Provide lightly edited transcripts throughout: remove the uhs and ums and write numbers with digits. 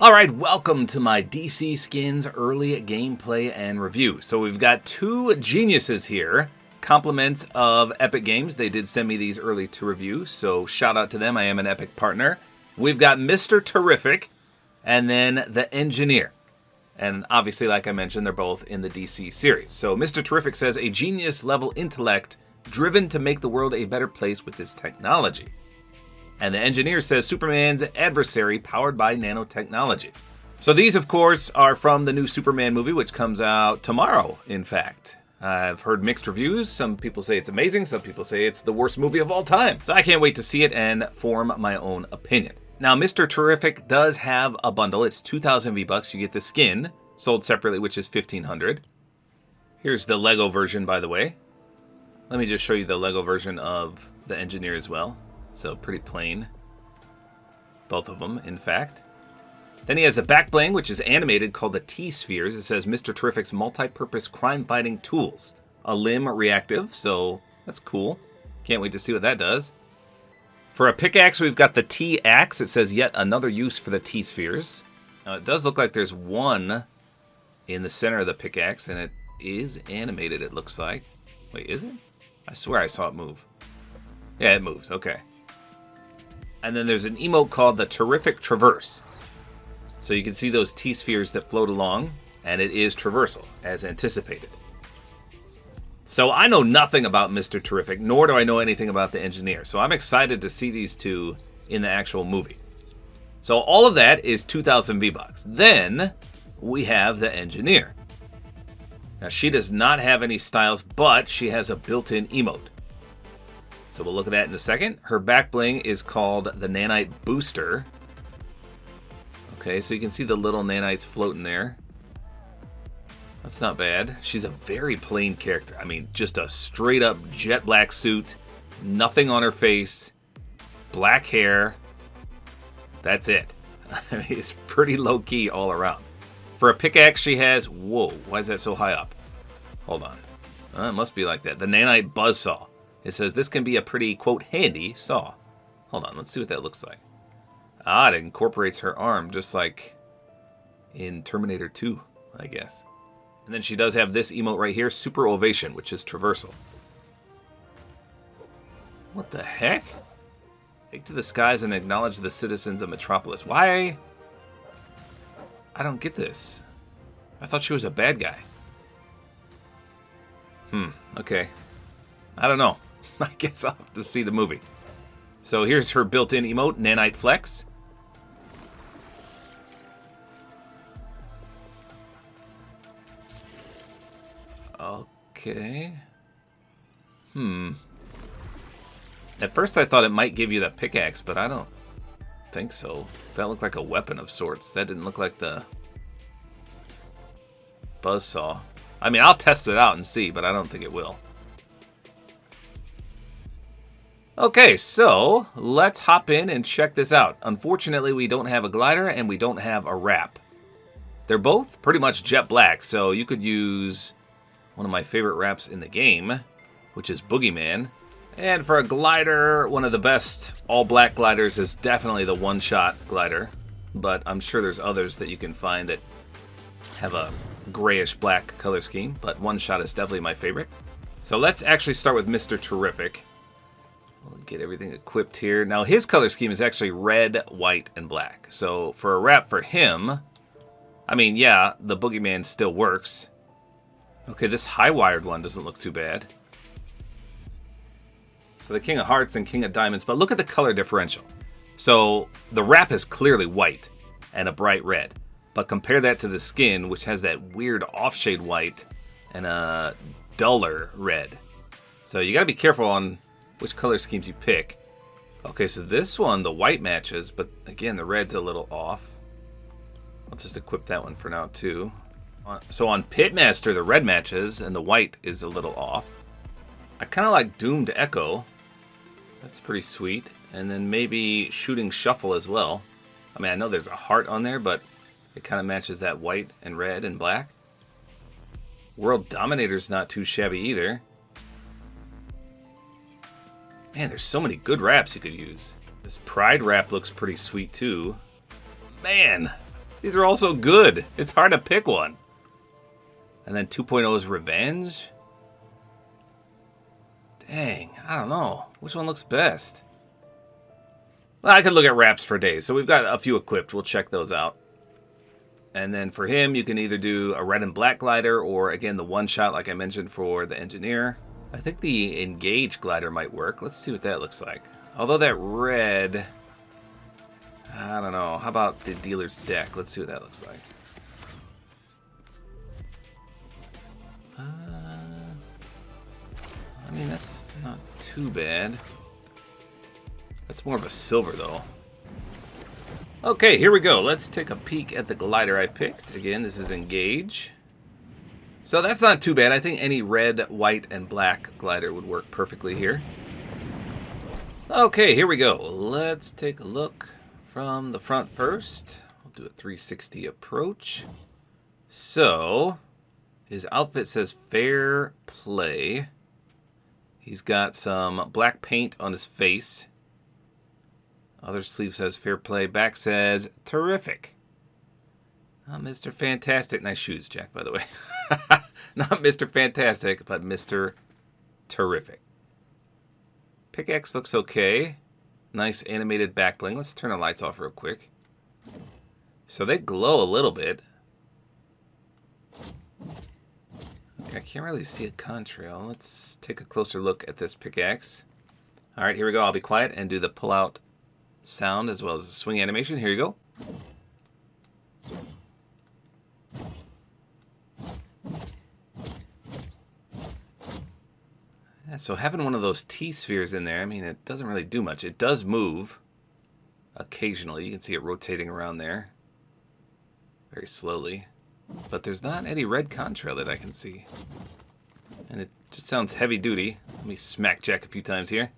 Alright, welcome to my DC Skins early gameplay and review. So we've got two geniuses here, compliments of Epic Games. They did send me these early to review, so shout out to them. I am an Epic partner. We've got Mr. Terrific and then the Engineer. And obviously, like I mentioned, they're both in the DC series. So Mr. Terrific says, a genius level intellect driven to make the world a better place with this technology. And the Engineer says Superman's adversary powered by nanotechnology. So these, of course, are from the new Superman movie, which comes out tomorrow, in fact. I've heard mixed reviews. Some people say it's amazing. Some people say it's the worst movie of all time. So I can't wait to see it and form my own opinion. Now, Mr. Terrific does have a bundle. It's 2,000 V-Bucks. You get the skin, sold separately, which is 1,500. Here's the Lego version, by the way. Let me just show you the Lego version of the Engineer as well. So pretty plain. Both of them, in fact. Then he has a back bling, which is animated, called the T-Spheres. It says Mr. Terrific's multi-purpose crime-fighting tools. A limb reactive, so that's cool. Can't wait to see what that does. For a pickaxe, we've got the T-Axe. It says yet another use for the T-Spheres. Now, it does look like there's one in the center of the pickaxe, and it is animated, it looks like. Wait, is it? I swear I saw it move. Yeah, it moves. Okay. And then there's an emote called the Terrific Traverse. So you can see those T-spheres that float along, and it is traversal, as anticipated. So I know nothing about Mr. Terrific, nor do I know anything about the Engineer. So I'm excited to see these two in the actual movie. So all of that is 2,000 V-Bucks. Then we have the Engineer. Now she does not have any styles, but she has a built-in emote. So we'll look at that in a second. Her back bling is called the Nanite Booster. Okay, so you can see the little nanites floating there. That's not bad. She's a very plain character. I mean, just a straight up jet black suit, nothing on her face, black hair. That's it. I mean, it's pretty low key all around. For a pickaxe, she has, whoa, why is that so high up? Hold on. It must be like that. The Nanite Buzzsaw. It says this can be a pretty, quote, handy saw. Hold on, let's see what that looks like. Ah, it incorporates her arm, just like in Terminator 2, I guess. And then she does have this emote right here, Super Ovation, which is traversal. What the heck? Take to the skies and acknowledge the citizens of Metropolis. Why? I don't get this. I thought she was a bad guy. Okay. I don't know. I guess I'll have to see the movie. So here's her built-in emote, Nanite Flex. Okay. At first I thought it might give you the pickaxe, but I don't think so. That looked like a weapon of sorts. That didn't look like the buzzsaw. I mean, I'll test it out and see, but I don't think it will. Okay, so let's hop in and check this out. Unfortunately, we don't have a glider and we don't have a wrap. They're both pretty much jet black, so you could use one of my favorite wraps in the game, which is Boogeyman. And for a glider, one of the best all-black gliders is definitely the one-shot glider, but I'm sure there's others that you can find that have a grayish-black color scheme, but one-shot is definitely my favorite. So let's actually start with Mr. Terrific. We'll get everything equipped here. Now, his color scheme is actually red, white, and black. So for a wrap for him, I mean, yeah, the Boogeyman still works. Okay, this high-wired one doesn't look too bad. So the King of Hearts and King of Diamonds, but look at the color differential. So the wrap is clearly white and a bright red. But compare that to the skin, which has that weird off-shade white and a duller red. So you got to be careful on which color schemes you pick. Okay, so this one, the white matches, but again, the red's a little off. I'll just equip that one for now, too. So on Pitmaster, the red matches, and the white is a little off. I kind of like Doomed Echo. That's pretty sweet. And then maybe Shooting Shuffle as well. I mean, I know there's a heart on there, but it kind of matches that white and red and black. World Dominator's not too shabby either. Man, there's so many good wraps you could use. This Pride wrap looks pretty sweet too. Man, These are all so good. It's hard to pick one. And then 2.0 is Revenge. Dang, I don't know. Which one looks best? Well, I could look at wraps for days. So we've got a few equipped. We'll check those out. And then for him, you can either do a red and black glider or, again, the one shot like I mentioned for the engineer. I think the engage glider might work. Let's see what that looks like. Although that red, I don't know. How about the dealer's deck? Let's see what that looks like. I mean, that's not too bad. That's more of a silver, though. Okay, here we go. Let's take a peek at the glider I picked. Again, this is Engage. So that's not too bad. I think any red, white, and black glider would work perfectly here. Okay, here we go. Let's take a look from the front first. We'll do a 360 approach. So, his outfit says Fair Play. He's got some black paint on his face. Other sleeve says Fair Play. Back says Terrific. Not Mr. Fantastic. Nice shoes, Jack, by the way. Not Mr. Fantastic, but Mr. Terrific. Pickaxe looks okay. Nice animated back bling. Let's turn the lights off real quick. So they glow a little bit. Okay, I can't really see a contrail. Let's take a closer look at this pickaxe. All right, here we go. I'll be quiet and do the pull-out sound as well as the swing animation. Here you go. Yeah, so having one of those T-spheres in there, I mean, it doesn't really do much. It does move occasionally. You can see it rotating around there very slowly. But there's not any red contrail that I can see. And it just sounds heavy duty. Let me smack Jack a few times here.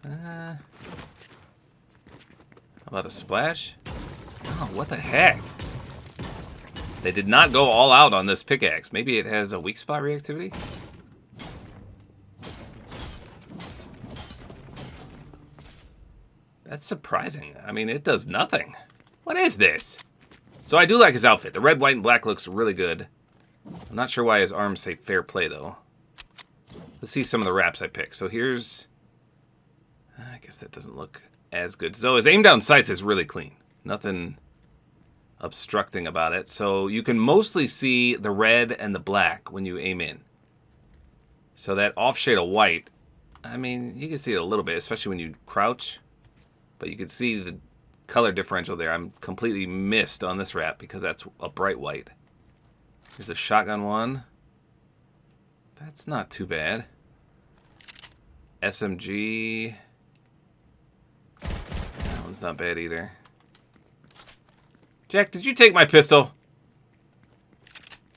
How about a splash? Oh, what the heck? They did not go all out on this pickaxe. Maybe it has a weak spot reactivity? That's surprising. I mean, it does nothing. What is this? So I do like his outfit. The red, white, and black looks really good. I'm not sure why his arms say Fair Play, though. Let's see some of the wraps I picked. So here's... I guess that doesn't look as good. So his aim down sights is really clean. Nothing obstructing about it. So you can mostly see the red and the black when you aim in. So that off shade of white, I mean, you can see it a little bit, especially when you crouch. But you can see the color differential there. I'm completely missed on this wrap because that's a bright white. Here's the shotgun one. That's not too bad. SMG. That one's not bad either. Jack, did you take my pistol?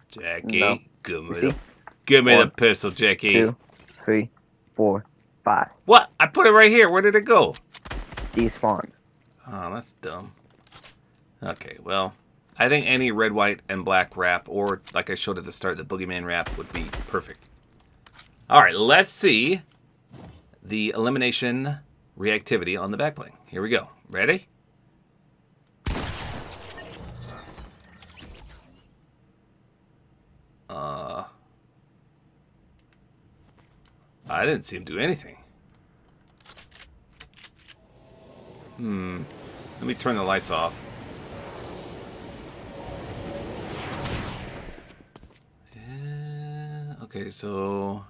Jackie, no. Give me the pistol, Jackie. 2, 3, 4, 5. What? I put it right here. Where did it go? Despawned. Oh, that's dumb. Okay, well, I think any red, white, and black wrap, or like I showed at the start, the Boogeyman wrap would be perfect. All right, let's see the elimination reactivity on the back bling. Here we go. Ready? I didn't see him do anything. Let me turn the lights off. Yeah, okay, so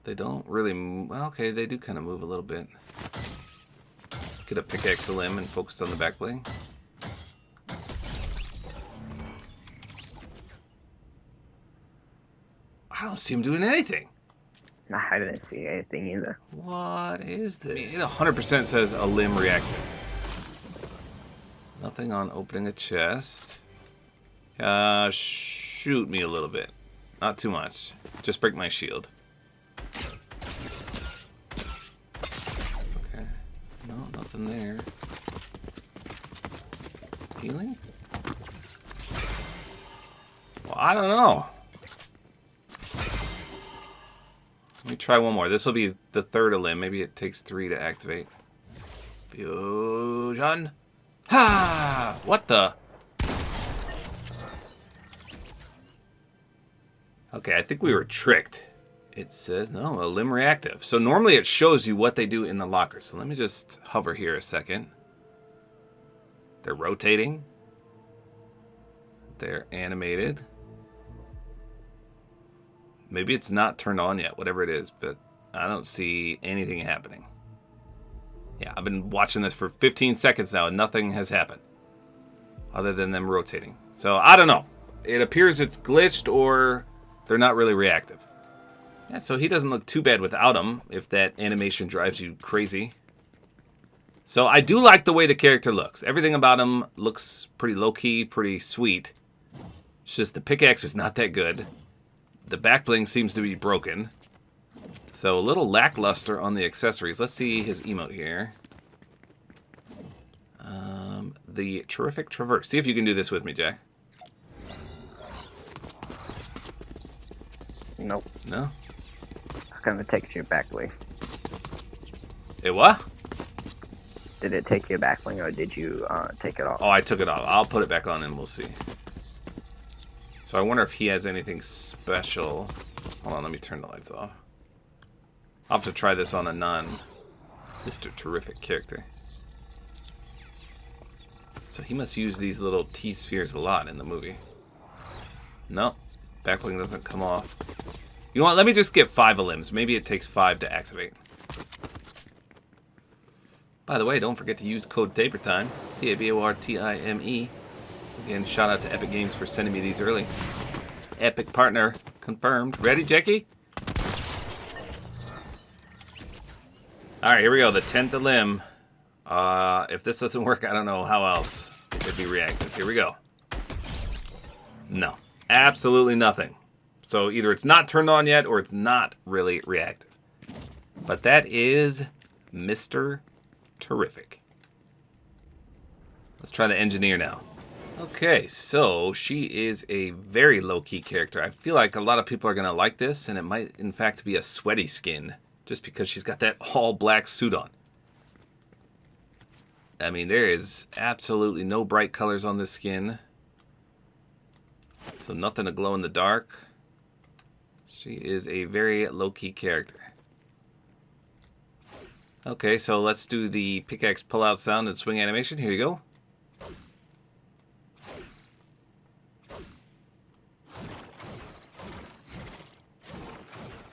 they don't really move. Well, okay, they do kind of move a little bit. Let's get a pickaxe limb and focus on the back bling. I don't see him doing anything. I didn't see anything either. What is this? It 100% says a limb reactive. Nothing on opening a chest. Shoot me a little bit. Not too much. Just break my shield. Okay. No, nothing there. Healing? Well, I don't know. Let me try one more. This will be the third limb. Maybe it takes 3 to activate. Fusion. Ha! What the? Okay, I think we were tricked. It says, no, a limb reactive. So normally it shows you what they do in the locker. So let me just hover here a second. They're rotating. They're animated. Maybe it's not turned on yet, whatever it is, but I don't see anything happening. Yeah, I've been watching this for 15 seconds now and nothing has happened other than them rotating. So I don't know. It appears it's glitched or they're not really reactive. Yeah, so he doesn't look too bad without him if that animation drives you crazy. So I do like the way the character looks. Everything about him looks pretty low-key, pretty sweet. It's just the pickaxe is not that good. The back bling seems to be broken. So a little lackluster on the accessories. Let's see his emote here. The terrific traverse. See if you can do this with me, Jack. Nope. No? How come it takes you back bling? It what? Did it take you back bling or did you take it off? Oh, I took it off. I'll put it back on and we'll see. So I wonder if he has anything special. Hold on, let me turn the lights off. I'll have to try this on a non-Mr. Terrific character. So he must use these little T-spheres a lot in the movie. No, backbling doesn't come off. You know what, let me just get 5 limbs. Maybe it takes 5 to activate. By the way, don't forget to use code tabortime, TABORTIME. Again, shout out to Epic Games for sending me these early. Epic partner confirmed. Ready, Jackie? Alright, here we go. The 10th limb. If this doesn't work, I don't know how else it could be reactive. Here we go. No. Absolutely nothing. So either it's not turned on yet or it's not really reactive. But that is Mr. Terrific. Let's try the engineer now. Okay, so she is a very low-key character. I feel like a lot of people are going to like this, and it might, in fact, be a sweaty skin, just because she's got that all-black suit on. I mean, there is absolutely no bright colors on this skin. So nothing to glow in the dark. She is a very low-key character. Okay, so let's do the pickaxe pull-out sound and swing animation. Here you go.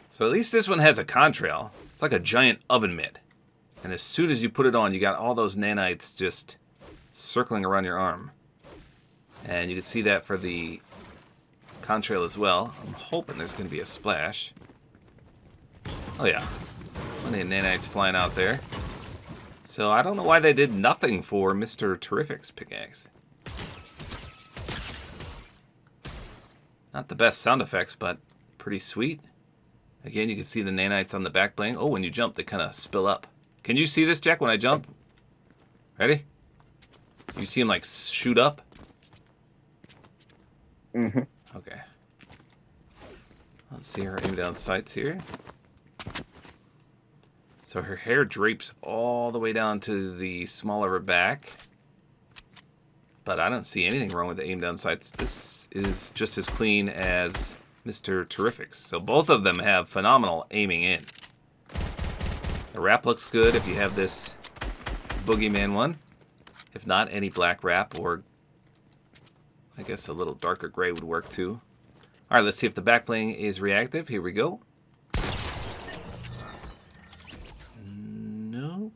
So at least this one has a contrail. It's like a giant oven mitt. And as soon as you put it on, you got all those nanites just circling around your arm. And you can see that for the contrail as well. I'm hoping there's going to be a splash. Oh yeah. Plenty of nanites flying out there. So I don't know why they did nothing for Mr. Terrific's pickaxe. Not the best sound effects, but pretty sweet. Again, you can see the nanites on the back bling. Oh, when you jump, they kind of spill up. Can you see this, Jack, when I jump? Ready? You see him, like, shoot up? Mm-hmm. Okay. Let's see her aim down sights here. So her hair drapes all the way down to the small of her back. But I don't see anything wrong with the aim down sights. This is just as clean as Mr. Terrific's. So both of them have phenomenal aiming in. The wrap looks good if you have this Boogeyman one. If not, any black wrap or I guess a little darker gray would work too. Alright, let's see if the back bling is reactive. Here we go. Nope.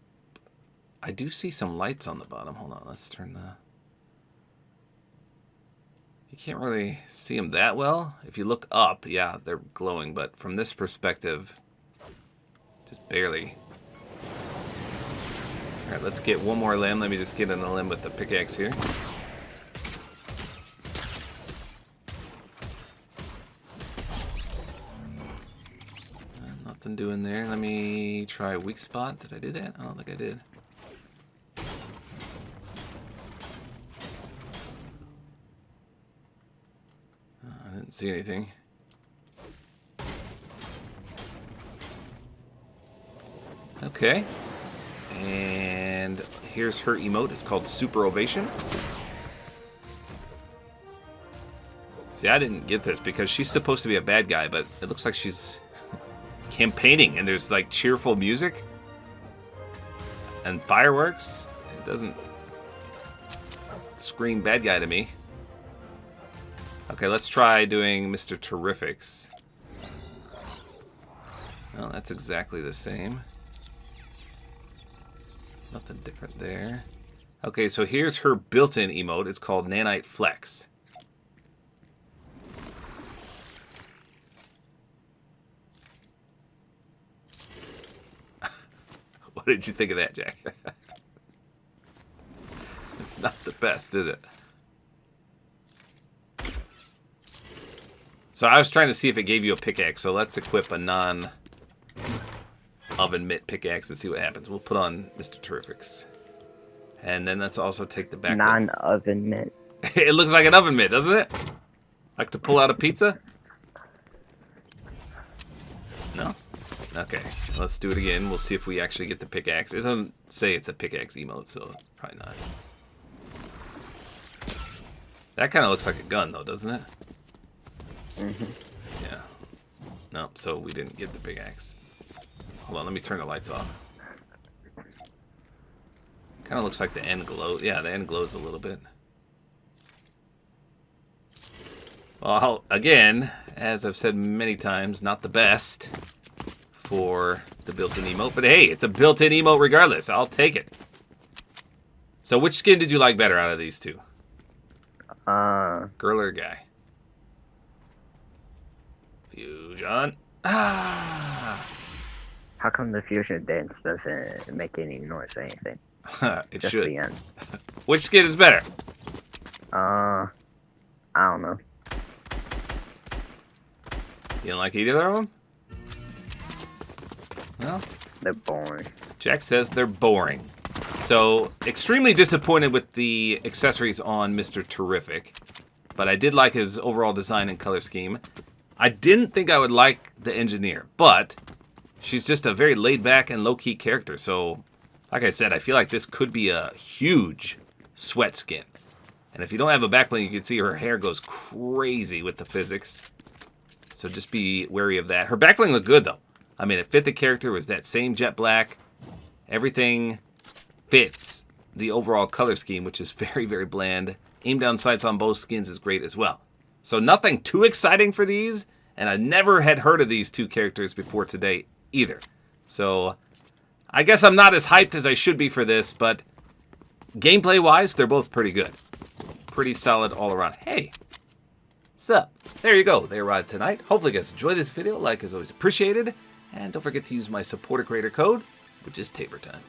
I do see some lights on the bottom. Hold on, let's turn the... You can't really see them that well. If you look up, yeah, they're glowing, but from this perspective, just barely. Alright, let's get one more limb. Let me just get in a limb with the pickaxe here. Nothing doing there. Let me try weak spot. Did I do that? I don't think I did. I didn't see anything. Okay. And And here's her emote. It's called Super Ovation. See, I didn't get this because she's supposed to be a bad guy, but it looks like she's campaigning, and there's like cheerful music and fireworks. It doesn't scream bad guy to me. Okay, let's try doing Mr. Terrific's. Well, that's exactly the same. Nothing different there. Okay, so here's her built-in emote. It's called Nanite Flex. What did you think of that, Jack? It's not the best, is it? So I was trying to see if it gave you a pickaxe. So let's equip a non-oven mitt pickaxe and see what happens. We'll put on Mr. Terrific's. And then let's also take the back. Non-oven mitt. It looks like an oven mitt, doesn't it? Like to pull out a pizza? No? Okay, let's do it again. We'll see if we actually get the pickaxe. It doesn't say it's a pickaxe emote, so it's probably not. That kind of looks like a gun, though, doesn't it? Mm-hmm. Yeah. Nope, so we didn't get the pickaxe. Hold on, let me turn the lights off. Kind of looks like the end glow. Yeah, the end glows a little bit. Well, again, as I've said many times, not the best for the built-in emote. But hey, it's a built-in emote regardless. I'll take it. So which skin did you like better out of these two? Girl or guy? Fusion. Ah. How come the fusion dance doesn't make any noise or anything? It Just should. the end. Which skin is better? I don't know. You don't like either of them? No? They're boring. Jack says they're boring. So, extremely disappointed with the accessories on Mr. Terrific. But I did like his overall design and color scheme. I didn't think I would like the engineer, but she's just a very laid-back and low-key character. So, like I said, I feel like this could be a huge sweat skin. And if you don't have a backbling, you can see her hair goes crazy with the physics. So just be wary of that. Her backbling looked good, though. I mean, it fit the character. It was that same jet black. Everything fits the overall color scheme, which is very, very bland. Aim down sights on both skins is great as well. So nothing too exciting for these. And I never had heard of these two characters before today either. So I guess I'm not as hyped as I should be for this, but gameplay-wise, they're both pretty good. Pretty solid all around. Hey, what's up? There you go. They arrived tonight. Hopefully you guys enjoy this video. Like is always appreciated. And don't forget to use my Support-A-Creator Code, which is Tabor time.